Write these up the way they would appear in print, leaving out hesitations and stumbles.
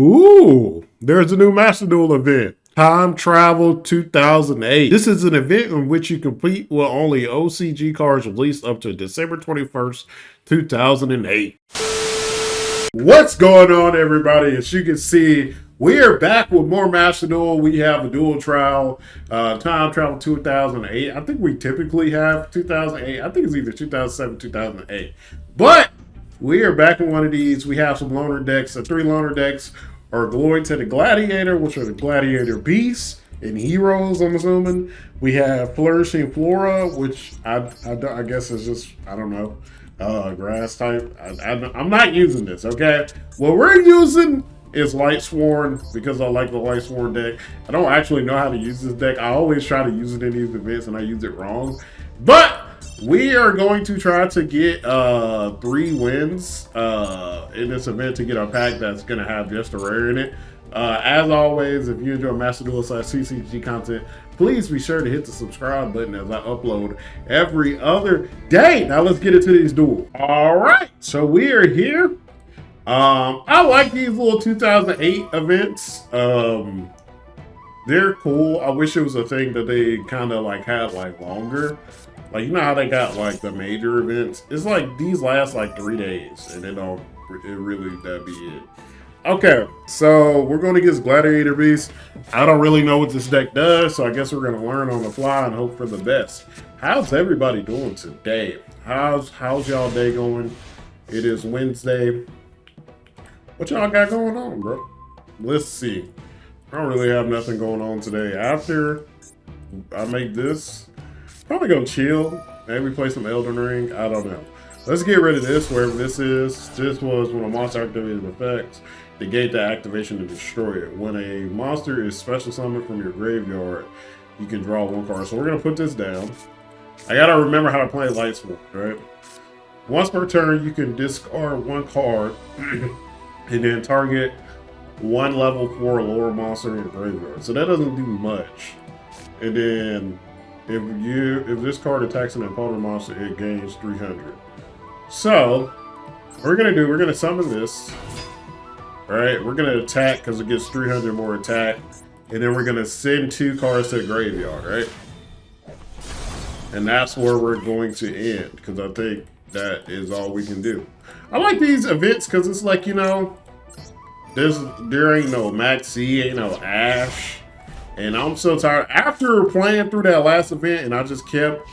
Ooh, there's a new Master Duel event. Time Travel 2008. This is an event in which you complete with only OCG cards released up to December 21st, 2008. What's going on, everybody? As you can see, we are back with more Master Duel. We have a Duel Trial, Time Travel 2008. I think we typically have 2008. I think it's either 2007, 2008. But we are back in one of these. We have some loaner decks. The three loaner decks are going to the Gladiator, which are the Gladiator Beast and Heroes, I'm assuming. We have Flourishing Flora, which I guess is just, I don't know, grass type. I'm not using this, okay? What we're using is Light Sworn because I like the Light Sworn deck. I don't actually know how to use this deck. I always try to use it in these events and I use it wrong. But we are going to try to get 3 wins in this event to get our pack that's going to have just a rare in it. As always, if you enjoy Master Duel / CCG content, please be sure to hit the subscribe button as I upload every other day. Now let's get into these duels. All right, so we are here. I like these little 2008 events. They're cool. I wish it was a thing that they kind of like had like longer. Like, you know how they got like the major events? It's like these last like 3 days and it really that be it. Okay, so we're going to get Gladiator Beast. I don't really know what this deck does, so I guess we're going to learn on the fly and hope for the best. How's everybody doing today? How's y'all day going? It is Wednesday. What y'all got going on, bro? Let's see. I don't really have nothing going on today. After I make this, probably gonna chill, maybe play some Elden Ring, I don't know. Let's get rid of this, wherever this is. This was when a monster activated effects, negate the activation to destroy it. When a monster is special summoned from your graveyard, you can draw 1 card. So we're gonna put this down. I gotta remember how to play Light Sworn, right? Once per turn, you can discard 1 card and then target 1 level 4 lower monster in the graveyard. So that doesn't do much. And then if this card attacks an opponent monster, it gains 300. So, what we're gonna summon this. Alright, we're gonna attack because it gets 300 more attack. And then we're gonna send 2 cards to the graveyard, right? And that's where we're going to end, because I think that is all we can do. I like these events because it's like, you know, there ain't no Maxi, ain't no Ash. And I'm so tired. After playing through that last event and I just kept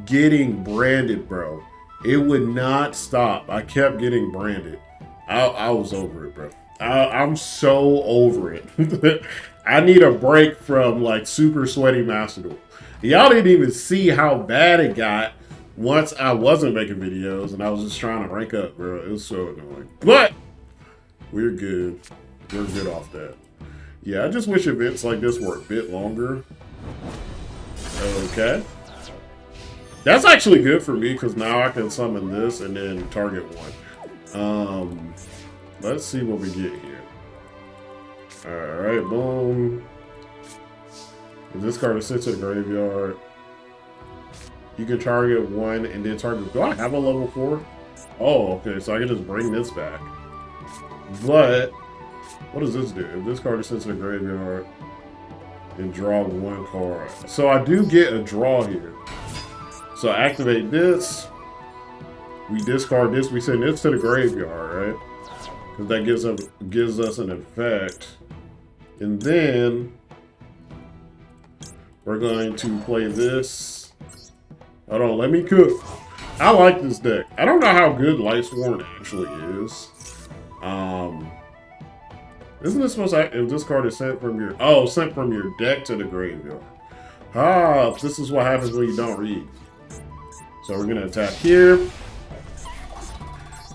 getting branded, bro. It would not stop. I kept getting branded. I was over it, bro. I'm so over it. I need a break from like super sweaty Master Duel. Y'all didn't even see how bad it got once I wasn't making videos and I was just trying to rank up, bro. It was so annoying. But we're good. We're good off that. Yeah, I just wish events like this were a bit longer. Okay. That's actually good for me because now I can summon this and then target 1. Let's see what we get here. Alright, boom. If this card is sent to the graveyard, you can target 1 and then target. Do I have a level 4? Oh, okay, so I can just bring this back. But what does this do? If this card is sent to the graveyard and draw 1 card. So I do get a draw here. So activate this. We discard this. We send this to the graveyard, right? Because that gives us an effect. And then we're going to play this. Hold on, let me cook. I like this deck. I don't know how good Light Sworn actually is. Isn't this supposed to, if this card is sent from your deck to the graveyard? This is what happens when you don't read. So we're gonna attack here.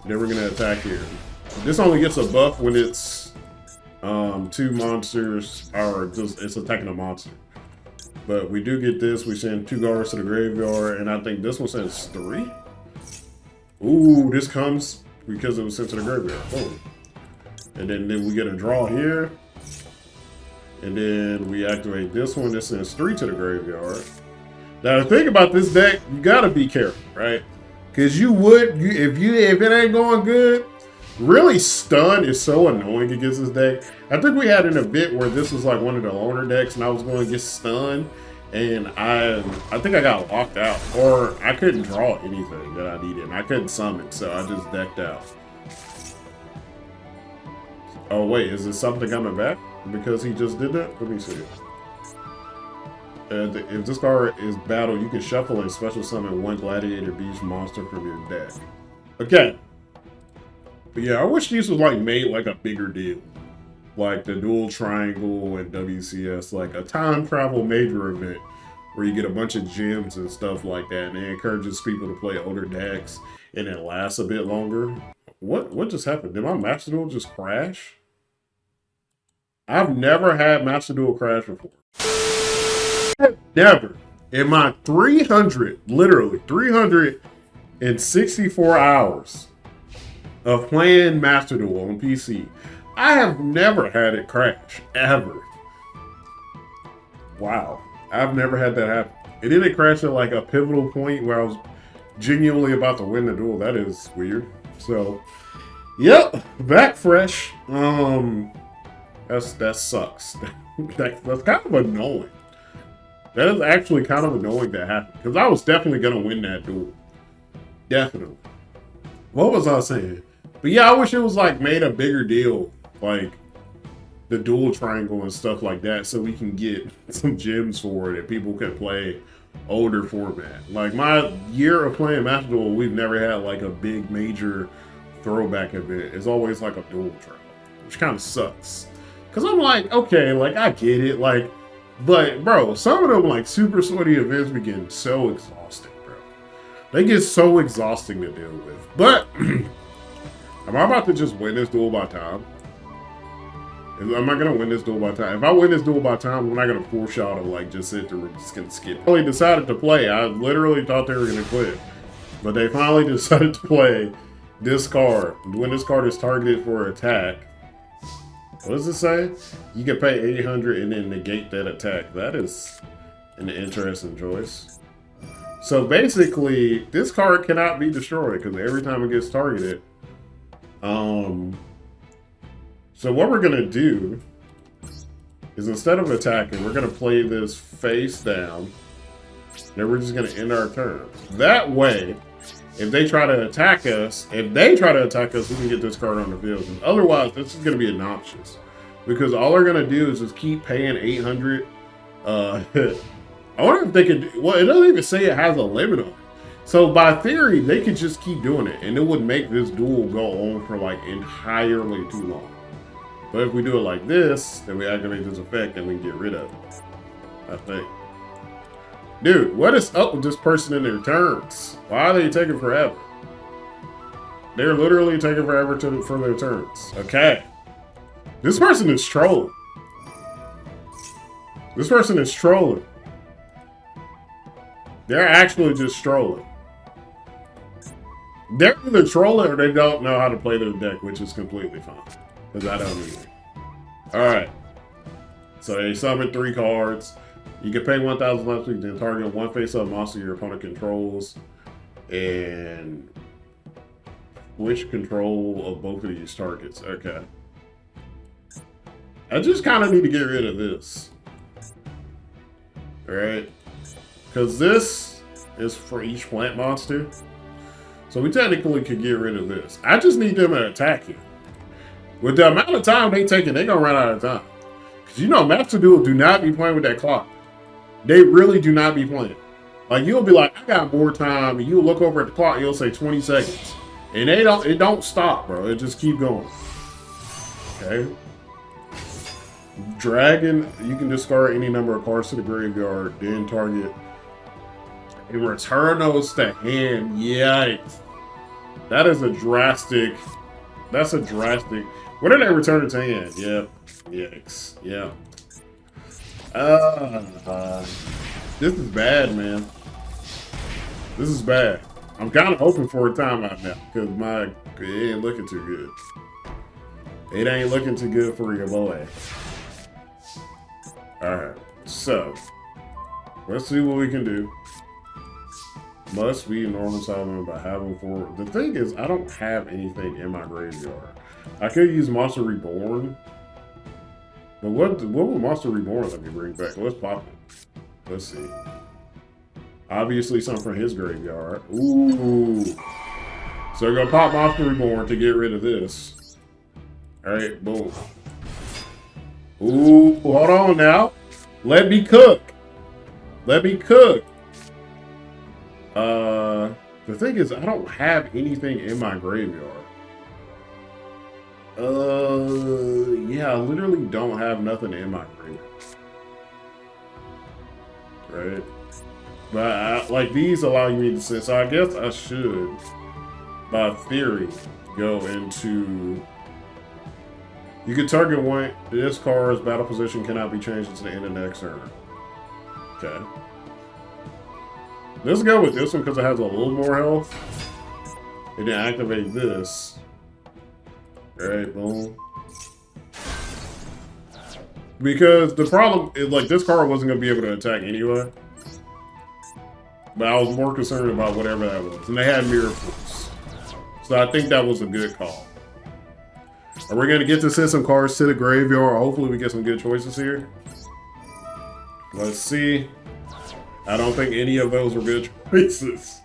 Then we're gonna attack here. This only gets a buff when it's 2 monsters or just it's attacking a monster. But we do get this. We send 2 guards to the graveyard, and I think this one sends 3. Ooh, this comes because it was sent to the graveyard. Oh. And then we get a draw here. And then we activate this one. This sends 3 to the graveyard. Now the thing about this deck, you gotta be careful, right? Because if it ain't going good, Really, Stun is so annoying against this deck. I think we had an event where this was like one of the loner decks, and I was going to get Stun, and I think I got locked out, or I couldn't draw anything that I needed, and I couldn't summon, so I just decked out. Oh wait, is this something coming back because he just did that? Let me see. If this card is battled, you can shuffle and special summon one Gladiator Beast monster from your deck. Okay. But yeah, I wish these was like made like a bigger deal. Like the Dual Triangle and WCS, like a time travel major event where you get a bunch of gems and stuff like that, and it encourages people to play older decks and it lasts a bit longer. What just happened? Did my Master Duel just crash? I've never had Master Duel crash before. Never. In my 364 hours of playing Master Duel on PC, I have never had it crash, ever. Wow. I've never had that happen. It didn't crash at like a pivotal point where I was genuinely about to win the duel. That is weird. So, yep, back fresh. That sucks. That's kind of annoying. That is actually kind of annoying that happened, because I was definitely gonna win that duel. Definitely. What was I saying? But yeah, I wish it was like made a bigger deal, like the Dual Triangle and stuff like that, so we can get some gems for it and people can play older format. Like my year of playing Master Duel, we've never had like a big major throwback event. It's always like a Dual Triangle, which kind of sucks. Cause I'm like, okay, like I get it, like, but bro, some of them like super sweaty events begin so exhausting, bro. They get so exhausting to deal with. But am I about to just win this duel by time? Am I gonna win this duel by time? If I win this duel by time, I'm not gonna force y'all to like just sit through. We're just gonna skip. They decided to play. I literally thought they were gonna quit, but they finally decided to play this card. When this card is targeted for attack, what does it say? You can pay 800 and then negate that attack. That is an interesting choice. So basically, this card cannot be destroyed because every time it gets targeted. So what we're gonna do is, instead of attacking, we're gonna play this face down. Then we're just gonna end our turn. That way, if they try to attack us, we can get this card on the field. And otherwise, this is gonna be obnoxious, because all they're gonna do is just keep paying 800. I wonder if they could. Well, it doesn't even say it has a limit on it. So by theory, they could just keep doing it, and it would make this duel go on for like entirely too long. But if we do it like this, then we activate this effect and we can get rid of it, I think. Dude, what is up with this person in their turns? Why are they taking forever? They're literally taking forever for their turns. Okay. This person is trolling. This person is trolling. They're actually just trolling. They're either trolling or they don't know how to play their deck, which is completely fine. Because I don't either. Alright. So they summon 3 cards. You can pay 1,000 left to then target one face-up monster your opponent controls. And switch control of both of these targets. Okay. I just kind of need to get rid of this. Alright. Because this is for each plant monster. So we technically could get rid of this. I just need them to attack you. With the amount of time they taking, they gonna run out of time. Because you know, Master Duel do not be playing with that clock. They really do not be playing. Like, you'll be like, I got more time, and you'll look over at the clock, you'll say 20 seconds. And it don't stop, bro. It just keep going. Okay. Dragon, you can discard any number of cards to the graveyard, then target and return those to hand. Yikes. That is a drastic. That's a drastic. When did they return it to hand? Yep. Yikes. Yeah. This is bad, man. This is bad. I'm kind of hoping for a timeout now, because it ain't looking too good. It ain't looking too good for your boy. Alright, so let's see what we can do. Must be normal summon by having 4. The thing is, I don't have anything in my graveyard. I could use Monster Reborn. But what would Monster Reborn let me bring back? Let's pop it. Let's see. Obviously something from his graveyard. Ooh. So we're gonna pop Monster Reborn to get rid of this. Alright, boom. Ooh, hold on now. Let me cook. Let me cook. The thing is, I don't have anything in my graveyard. Yeah, I literally don't have nothing in my graveyard. Right? But, like, these allow me to sit, so I guess I should, by theory, go into... You can target one. This card's battle position cannot be changed until the end of the next turn. Okay. Let's go with this one because it has a little more health. And then activate this. Alright, boom. Because the problem is, like, this card wasn't going to be able to attack anyway. But I was more concerned about whatever that was. And they had miracles. So I think that was a good call. And we're going to get to send some cards to the graveyard. Hopefully we get some good choices here. Let's see. I don't think any of those were good choices.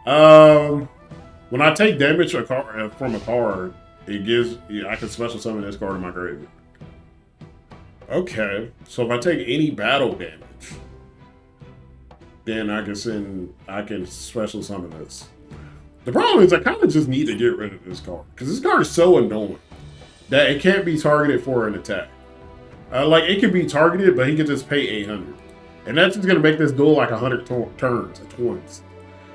When I take damage from a card, it gives... I can special summon this card in my graveyard. Okay. So if I take any battle damage, then I can special summon this. The problem is I kind of just need to get rid of this card. Because this card is so annoying that it can't be targeted for an attack. Like, it can be targeted, but he can just pay 800. And that's just going to make this duel like 100 turns at once.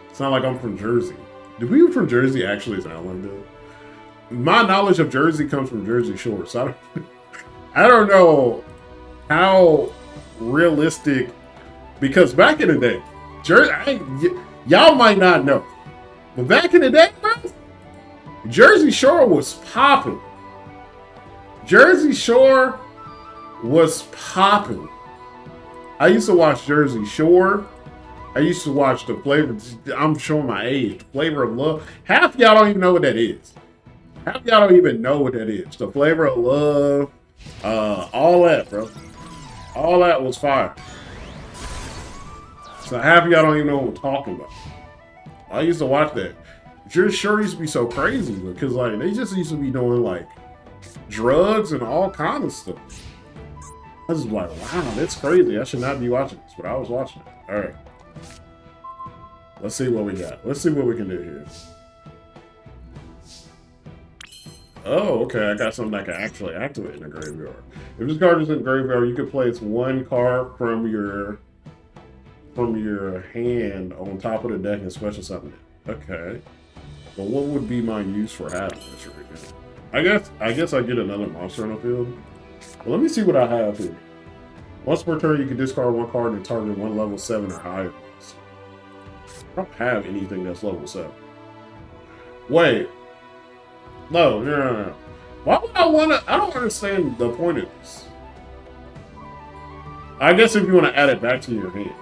It's not like I'm from Jersey. Do people from Jersey actually sound like that? My knowledge of Jersey comes from Jersey Shore, so I don't know how realistic, because back in the day, y'all might not know, but back in the day, bro, Jersey Shore was popping. Jersey Shore was popping. I used to watch Jersey Shore. I used to watch the Flavor. I'm showing my age. Flavor of Love. Half y'all don't even know what that is. Half y'all don't even know what that is. The Flavor of Love. All that, bro. All that was fire. So half y'all don't even know what I'm talking about. I used to watch that. Jersey Shore used to be so crazy because, like, they just used to be doing, like, drugs and all kinds of stuff. I was like, wow, that's crazy. I should not be watching this, but I was watching it. All right. Let's see what we got. Let's see what we can do here. Oh, okay. I got something I can actually activate in the graveyard. If this card is in the graveyard, you can place one card from your hand on top of the deck and special summon it. Okay. But what would be my use for having this right now? I guess I get another monster on the field. Well, let me see what I have here. Once per turn, you can discard one card and target one level 7 or higher. I don't have anything that's level 7. Wait. No. Why would I want to... I don't understand the point of this. I guess if you want to add it back to your hand.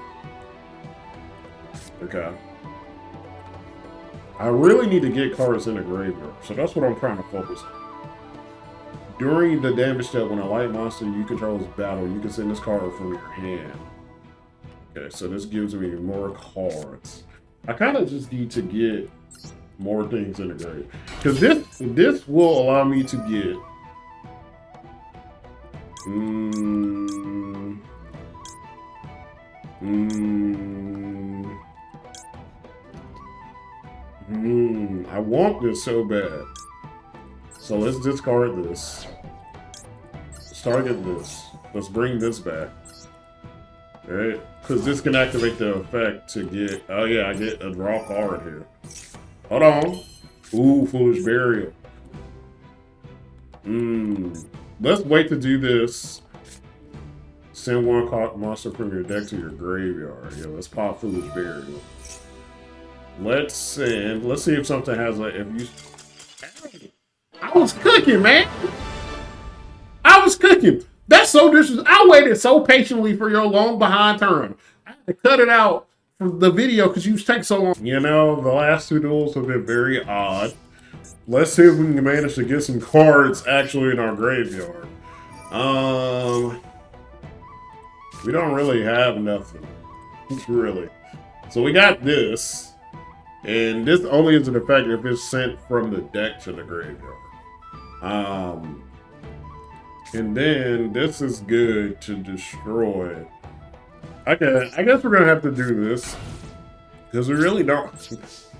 Okay. I really need to get cards in the graveyard, so that's what I'm trying to focus on. During the damage step, when a light monster you control is battle, you can send this card from your hand. Okay, so this gives me more cards. I kind of just need to get more things in the grave. Because this will allow me to get... I want this so bad. So let's discard this. Let's target this. Let's bring this back. Alright? Because this can activate the effect to get... Oh yeah, I get a draw card here. Hold on. Ooh, Foolish Burial. Let's wait to do this. Send one monster from your deck to your graveyard. Yeah, let's pop Foolish Burial. Let's see if something has a... I was cooking, man. I was cooking. That's so disrespectful. I waited so patiently for your long behind turn. I had to cut it out for the video because you take so long. You know, the last two duels have been very odd. Let's see if we can manage to get some cards actually in our graveyard. We don't really have nothing, really. So we got this, and this only is an effect if it's sent from the deck to the graveyard. And then this is good to destroy. Okay, I guess we're gonna have to do this because we really don't.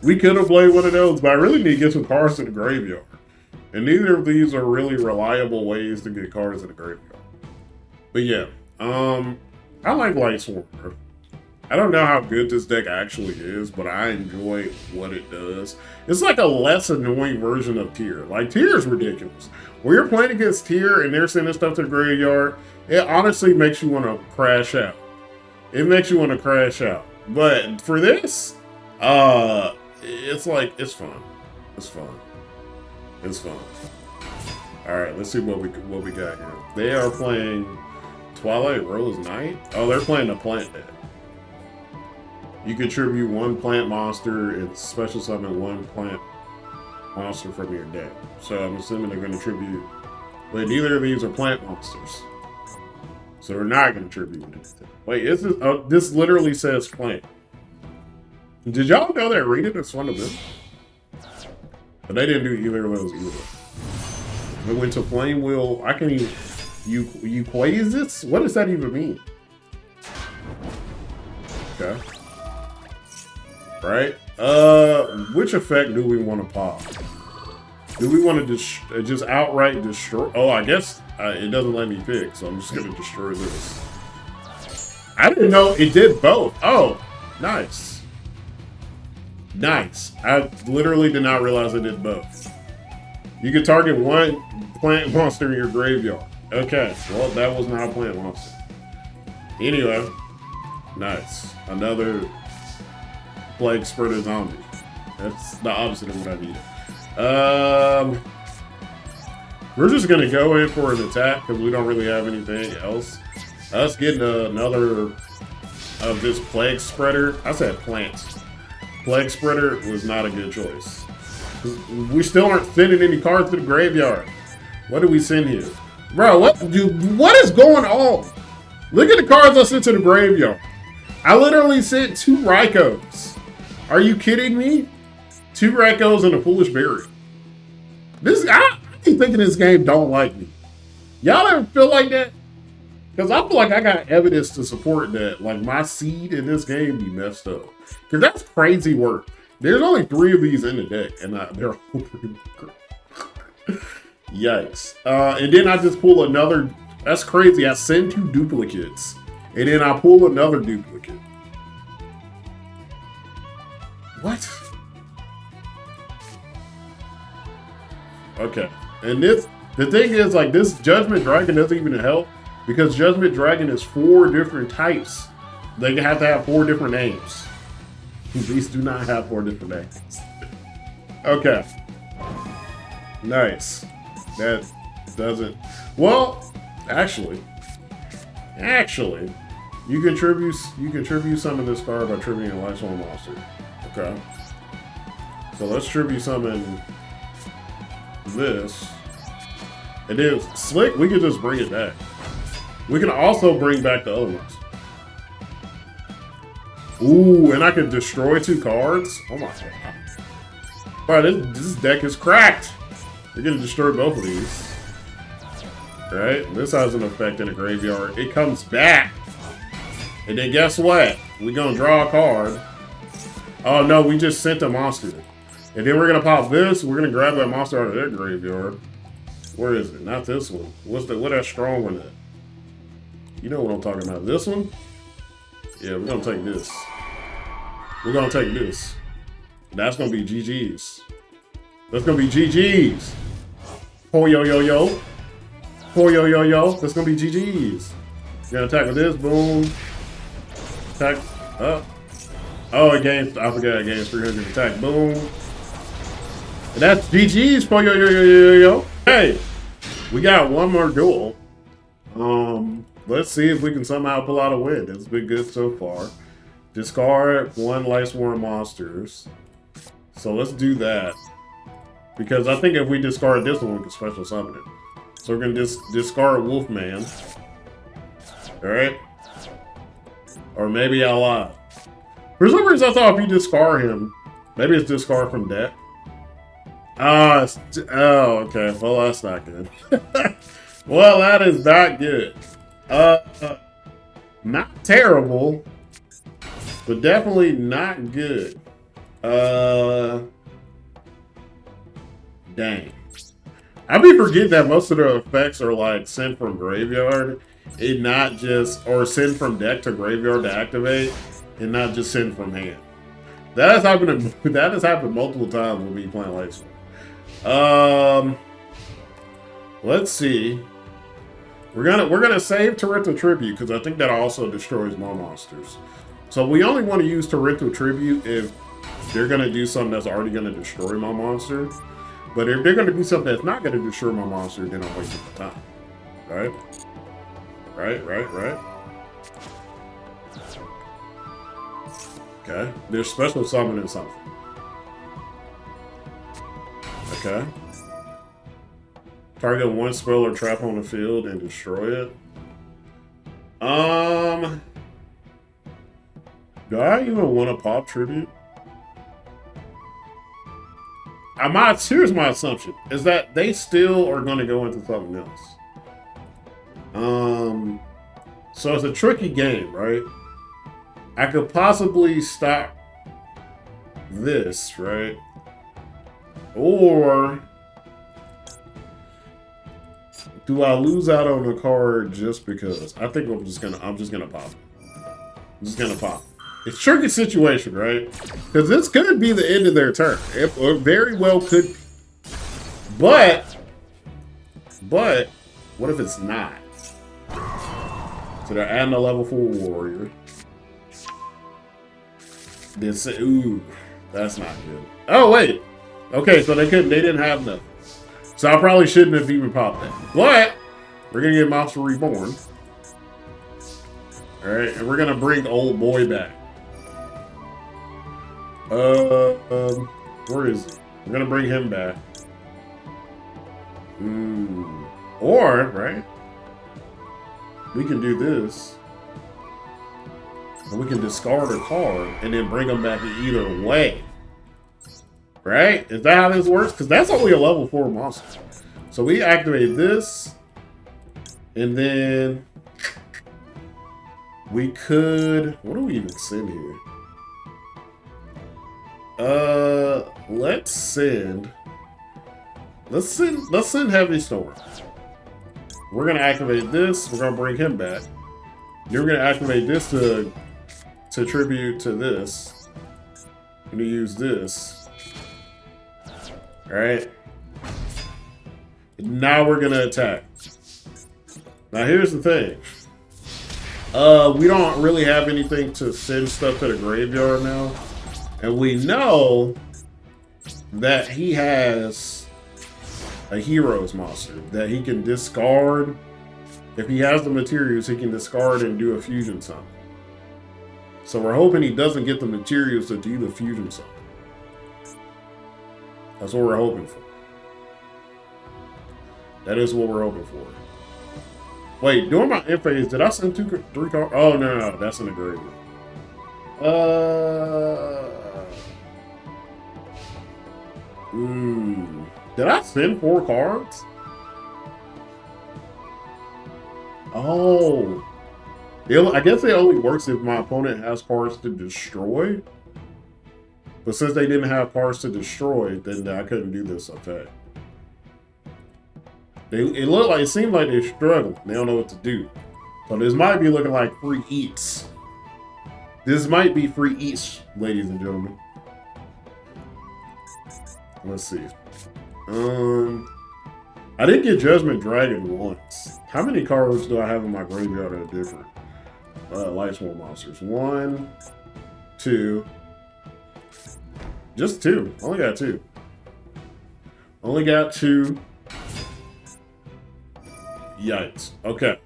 We could have played one of those, but I really need to get some cards to the graveyard. And neither of these are really reliable ways to get cards in the graveyard. But yeah, I like Light Swarmer. I don't know how good this deck actually is, but I enjoy what it does. It's like a less annoying version of Tier. Like, Tier is ridiculous. When you're playing against Tier and they're sending stuff to the graveyard, it honestly makes you want to crash out. It makes you want to crash out. But for this, it's like, it's fun. It's fun. It's fun. All right, let's see what we got here. They are playing Twilight Rose Knight. Oh, they're playing a plant deck. You contribute one plant monster and special summon one plant monster from your deck. So I'm assuming they're going to tribute. But neither of these are plant monsters. So they're not going to tribute anything. Wait, this literally says plant. Did y'all know that reading is fundamental? But they didn't do either of those either. They went to Flame Wheel. I can even. Euquasis? What does that even mean? Okay. Right? Which effect do we want to pop? Do we want to just outright destroy? Oh, I guess it doesn't let me pick, so I'm just going to destroy this. I didn't know it did both. Oh, nice. Nice. I literally did not realize it did both. You can target one plant monster in your graveyard. Okay, well, that was not a plant monster. Anyway, nice. Another Plague Spreader Zombie. That's the opposite of what I needed. We're just going to go in for an attack because we don't really have anything else. Us getting another of this Plague Spreader. I said plants. Plague Spreader was not a good choice. We still aren't sending any cards to the graveyard. What do we send here? Bro, what is going on? Look at the cards I sent to the graveyard. I literally sent 2 Raikos. Are you kidding me? 2 Raikos and a Foolish Berry. I be thinking this game don't like me. Y'all ever feel like that? Because I feel like I got evidence to support that. Like, my seed in this game be messed up. Because that's crazy work. There's only 3 of these in the deck, and they're all pretty good. Yikes. And then I just pull another. That's crazy. I send 2 duplicates, and then I pull another duplicate. What? Okay. And the thing is, like, this Judgment Dragon doesn't even help because Judgment Dragon is 4 different types. They have to have 4 different names. These do not have 4 different names. Okay. Nice. That doesn't. Well, actually, you contribute summon this card by tributing a Light Swarm monster. Okay. So let's tribute summon this. And then Slick, we can just bring it back. We can also bring back the other ones. Ooh, and I can destroy 2 cards? Oh my god. Alright, this deck is cracked. We're gonna destroy both of these. Right? This has an effect in the graveyard. It comes back. And then guess what? We're gonna draw a card. Oh no, we just sent a monster. And then we're gonna pop this. We're gonna grab that monster out of their graveyard. Where is it? Not this one. What that strong one at? You know what I'm talking about. This one? Yeah, we're gonna take this. We're gonna take this. That's gonna be GG's. That's gonna be GG's. Oh yo yo yo. Oh yo yo yo. That's gonna be GG's. You're gonna attack with this. Boom. Attack up. Oh, it gains. I forgot it gains 300 attack. Boom. And that's GG's. Oh yo yo yo yo yo. Hey, we got one more duel. Let's see if we can somehow pull out a win. It's been good so far. Discard 1 Lightsworn monsters. So let's do that. Because I think if we discard this one, we can special summon it. So we're going to discard Wolfman. Alright? Or maybe I lied. For some reason, I thought if you discard him, maybe it's discard from deck. Oh, okay. Well, that's not good. Well, that is not good. Not terrible, but definitely not good. Dang. I be forgetting that most of the effects are like sent from graveyard, and not just, or send from deck to graveyard to activate, and not just send from hand. That has happened. That has happened multiple times with me playing Lightsworn. Let's see. We're gonna save Torrential Tribute because I think that also destroys more monsters. So we only want to use Torrential Tribute if they're gonna do something that's already gonna destroy my monster. But if they're gonna do something that's not gonna destroy my monster, then I'm wasting the time. Right? Right. Okay. There's special summoning something. Okay. Target 1 spell or trap on the field and destroy it. Do I even want to pop tribute? Here's my assumption, is that they still are going to go into something else. So it's a tricky game, right? I could possibly stop this, right? Or do I lose out on a card just because? I think I'm just gonna pop it. I'm just gonna pop. It's a tricky situation, right? Because this could be the end of their turn. It very well could be. But what if it's not? So they're adding a level 4 warrior. This, ooh, that's not good. Oh wait, okay, so they didn't have nothing. So I probably shouldn't have even popped that. But we're gonna get Monster Reborn. All right, and we're gonna bring old boy back. Where is he? We're gonna bring him back. Or, right? We can do this. And we can discard a card and then bring them back either way. Right? Is that how this works? Because that's only a level 4 monster. So we activate this. And then we could... What do we even send here? Let's send Heavy Storm. We're gonna activate this. We're gonna bring him back. You're gonna activate this to tribute to this. I'm gonna use this. All right. Now we're gonna attack. Now here's the thing. We don't really have anything to send stuff to the graveyard now. And we know that he has a Heroes monster that he can discard. If he has the materials, he can discard and do a fusion summon. So we're hoping he doesn't get the materials to do the fusion summon. That's what we're hoping for. That is what we're hoping for. Wait, during my end phase, did I send 3 cards? Oh, no, that's in the graveyard. Did I send 4 cards? Oh. I guess it only works if my opponent has cards to destroy. But since they didn't have cards to destroy, then I couldn't do this effect. It seemed like they struggled. They don't know what to do. So this might be looking like free eats. This might be free eats, ladies and gentlemen. Let's see. I did get Judgment Dragon once. How many cards do I have in my graveyard that are different? Lightsworn monsters. 1, 2. Just 2. Only got 2. Only got 2. Yikes. Okay.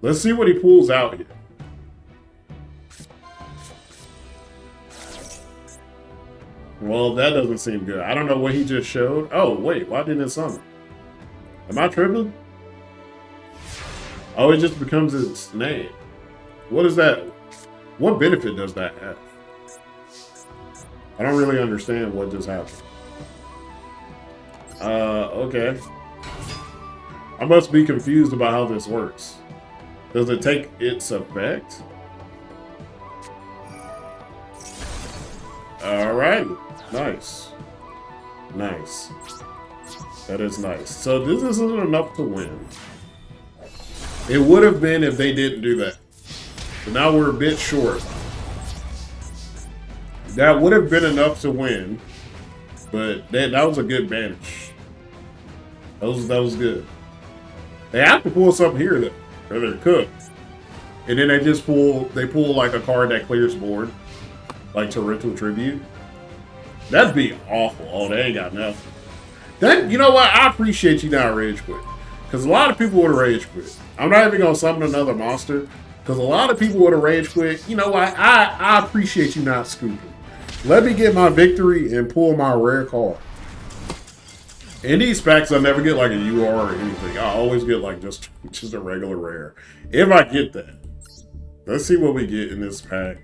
Let's see what he pulls out here. Well, that doesn't seem good. I don't know what he just showed. Oh, wait, why didn't it summon? Am I tripping? Oh, it just becomes its name. What is that? What benefit does that have? I don't really understand what just happened. Okay. I must be confused about how this works. Does it take its effect? Alrighty. Nice. Nice. That is nice. So this isn't enough to win. It would have been if they didn't do that. But now we're a bit short. That would have been enough to win. But that was a good banish. That was good. They have to pull something here though, or they're cooked. And then they just pull like a card that clears board. Like Torrential Tribute. That'd be awful. Oh, they ain't got nothing. That, you know what? I appreciate you not rage quit. Because a lot of people would have rage quit. I'm not even going to summon another monster. Because a lot of people would have rage quit. You know what? I appreciate you not scooping. Let me get my victory and pull my rare card. In these packs, I never get like a UR or anything. I always get like just a regular rare. If I get that. Let's see what we get in this pack.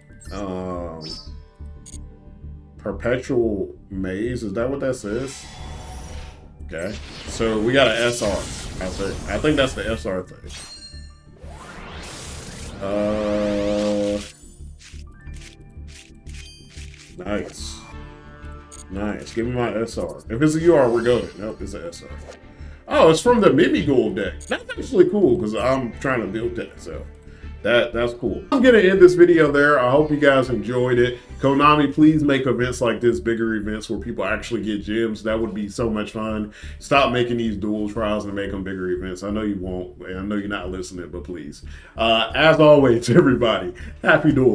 Perpetual Maze, is that what that says? Okay, so we got an SR, I think. I think that's the SR thing. Nice. Nice, give me my SR. If it's a UR, we're going. Nope, it's an SR. Oh, it's from the Mimigold deck. That's actually cool, because I'm trying to build that, so. That's cool. I'm gonna end this video there. I hope you guys enjoyed it. Konami, please make events like this, bigger events where people actually get gems. That would be so much fun. Stop making these duel trials and make them bigger events. I know you won't, and I know you're not listening, but please. As always, everybody, happy duel.